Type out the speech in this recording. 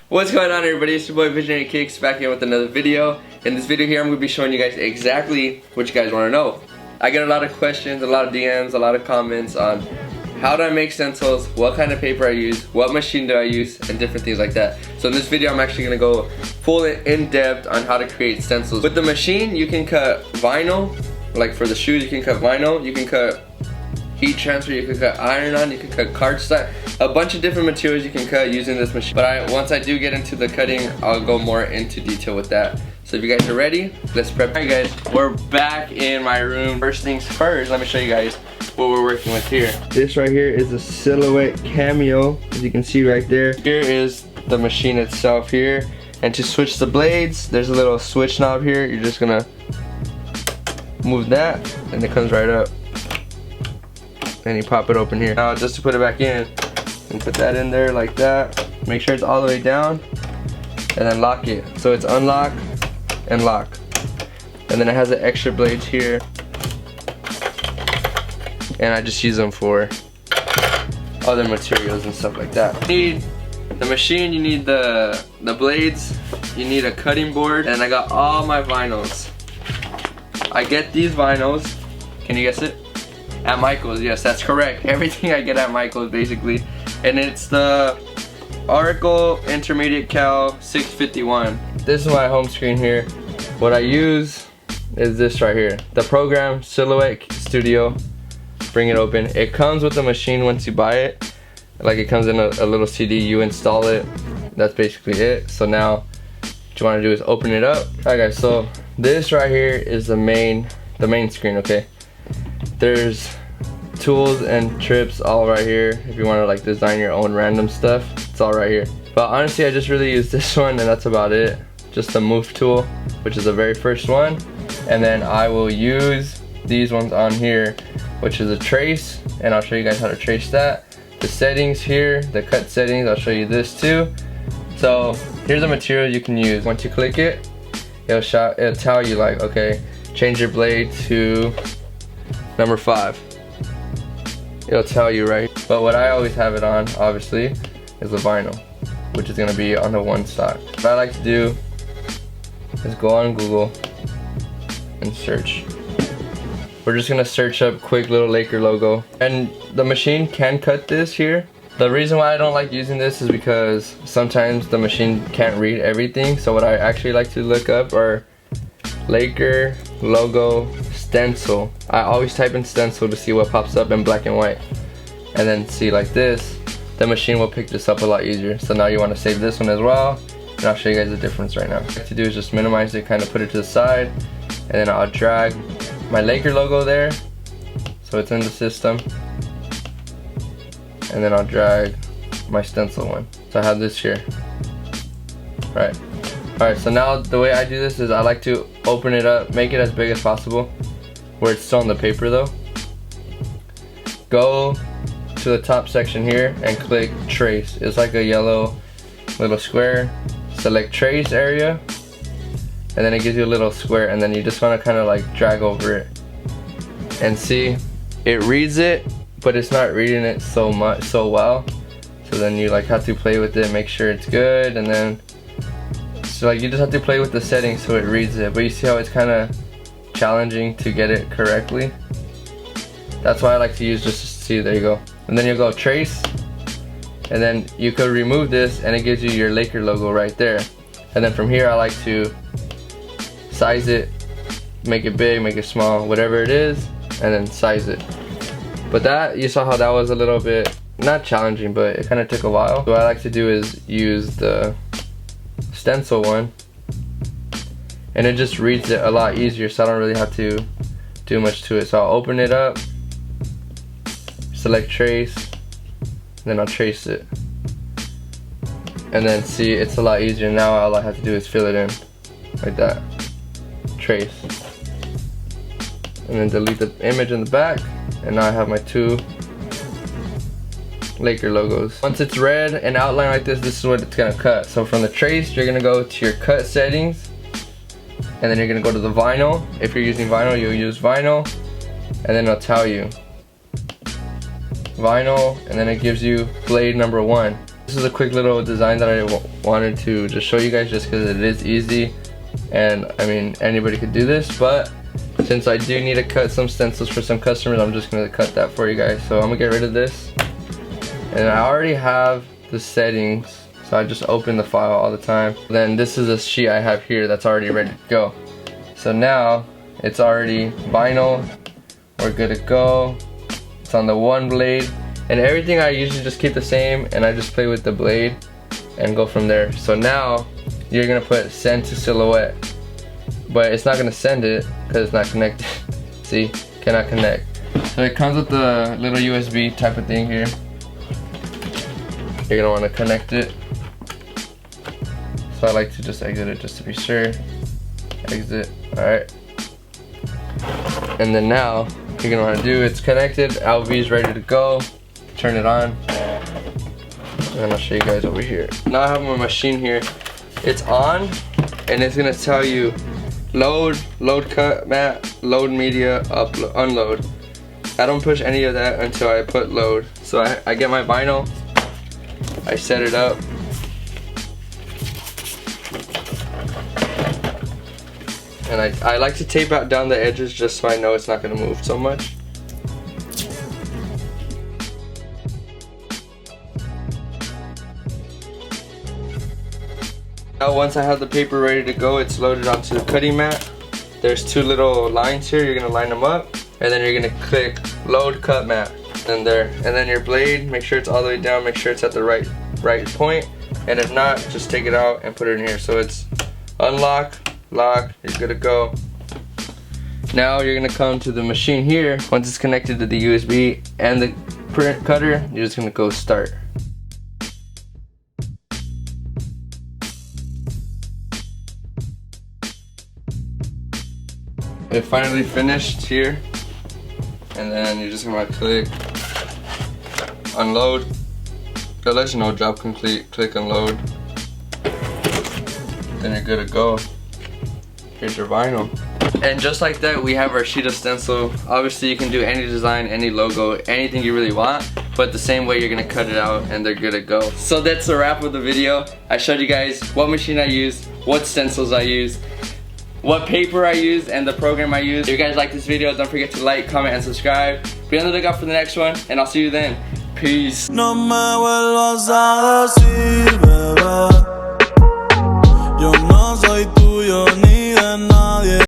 What's going on, everybody? It's your boy Visionary Kicks back in with another video. In this video here, I'm going to be showing you guys exactly what you guys want to know. I get a lot of questions, a lot of DMs, a lot of comments on how do I make stencils, what kind of paper I use, what machine do I use, and different things like that. So in this video, I'm actually going to go full in depth on how to create stencils. With the machine, you can cut vinyl. Like for the shoes, you can cut vinyl, you can cut heat transfer, you can cut iron-on, you can cut cardstock, a bunch of different materials you can cut using this machine. But once I do get into the cutting, I'll go more into detail with that. So if you guys are ready, let's prep. Alright guys, we're back in my room. First things first, let me show you guys what we're working with here. This right here is a Silhouette Cameo, as you can see right there. Here is the machine itself here. And to switch the blades, there's a little switch knob here. You're just gonna move that, and it comes right up. And you pop it open here. Now just to put it back in, and put that in there like that. Make sure it's all the way down, and then lock it. So it's unlock and lock. And then it has the extra blades here. And I just use them for other materials and stuff like that. You need the machine, you need the blades, you need a cutting board, and I got all my vinyls. I get these vinyls, can you guess it? At Michael's, yes, that's correct. Everything I get at Michael's basically. And it's the Oracle Intermediate Cal 651. This is my home screen here. What I use is this right here. The program Silhouette Studio. Bring it open. It comes with the machine once you buy it. Like it comes in a little CD, you install it. That's basically it. So now what you want to do is open it up. Alright guys, so this right here is the main screen, okay? There's tools and trips all right here. If you want to like design your own random stuff, it's all right here. But honestly, I just really use this one, and that's about it. Just the move tool, which is the very first one. And then I will use these ones on here, which is a trace, and I'll show you guys how to trace that. The settings here, the cut settings, I'll show you this too. So here's a material you can use. Once you click it, it'll tell you like, okay, change your blade to number 5. It'll tell you, right? But what I always have it on, obviously, is the vinyl, which is gonna be on the 1 stock. What I like to do is go on Google and search. We're just gonna search up quick little Laker logo. And the machine can cut this here. The reason why I don't like using this is because sometimes the machine can't read everything. So what I actually like to look up are Laker logo stencil. I always type in stencil to see what pops up in black and white. And then see like this, the machine will pick this up a lot easier. So now you want to save this one as well. And I'll show you guys the difference right now. What I like to do is just minimize it, kind of put it to the side. And then I'll drag my Laker logo there, so it's in the system. And then I'll drag my stencil one. So I have this here. Right. Alright, so now the way I do this is I like to open it up, make it as big as possible, where it's still on the paper though. Go to the top section here and click trace. It's like a yellow little square. Select trace area, and then it gives you a little square, and then you just want to kind of like drag over it and see it reads it, but it's not reading it so well. So then you like have to play with it, make sure it's good, and then so like you just have to play with the settings so it reads it. But you see how it's kind of challenging to get it correctly. That's why I like to use just to see. There you go. And then you'll go trace, and then you could remove this, and it gives you your Laker logo right there. And then from here I like to size it, make it big, make it small, whatever it is, and then size it. But that, you saw how that was a little bit not challenging, but it kind of took a while. What I like to do is use the stencil one, and it just reads it a lot easier, so I don't really have to do much to it. So I'll open it up, select trace, and then I'll trace it, and then see it's a lot easier. Now all I have to do is fill it in like that, trace, and then delete the image in the back, and now I have my 2 Laker logos. Once it's red and outlined like this, this is what it's gonna cut. So from the trace, you're gonna go to your cut settings, and then you're gonna go to the vinyl. If you're using vinyl, you'll use vinyl, and then it'll tell you vinyl, and then it gives you blade number 1. This is a quick little design that I wanted to just show you guys, just because it is easy, and I mean anybody could do this, but since I do need to cut some stencils for some customers, I'm just gonna cut that for you guys. So I'm gonna get rid of this, and I already have the settings, so I just open the file all the time. Then this is a sheet I have here that's already ready to go. So now it's already vinyl, we're good to go. It's on the one blade, and everything I usually just keep the same, and I just play with the blade and go from there. So now you're gonna put send to silhouette, but it's not gonna send it because it's not connected. See, cannot connect. So it comes with the little USB type of thing here. You're gonna want to connect it. So I like to just exit it just to be sure. Exit. Alright. And then now you're gonna want to do, it's connected, LV is ready to go. Turn it on, and I'll show you guys over here. Now I have my machine here. It's on, and it's gonna tell you load, load cut mat, load media, upload, unload. I don't push any of that until I put load. So I get my vinyl, I set it up, and I like to tape out down the edges just so I know it's not gonna move so much. Now once I have the paper ready to go, it's loaded onto the cutting mat. There's two little lines here, you're gonna line them up, and then you're gonna click load cut mat, and there. And then your blade, make sure it's all the way down, make sure it's at the right point, and if not, just take it out and put it in here. So it's unlock, lock, you're good to go. Now you're gonna come to the machine here. Once it's connected to the USB and the print cutter, you're just gonna go start. It finally finished here, and then you're just gonna click unload. It'll let you know job complete. Click unload. Then you're good to go. Here's your vinyl. And just like that, we have our sheet of stencil. Obviously you can do any design, any logo, anything you really want, but the same way you're gonna cut it out and they're good to go. So that's the wrap of the video. I showed you guys what machine I used, what stencils I used, what paper I used, and the program I used. If you guys like this video, don't forget to like, comment, and subscribe. Be on the lookout for the next one, and I'll see you then. Peace. No me vuelvas a decir, bebé.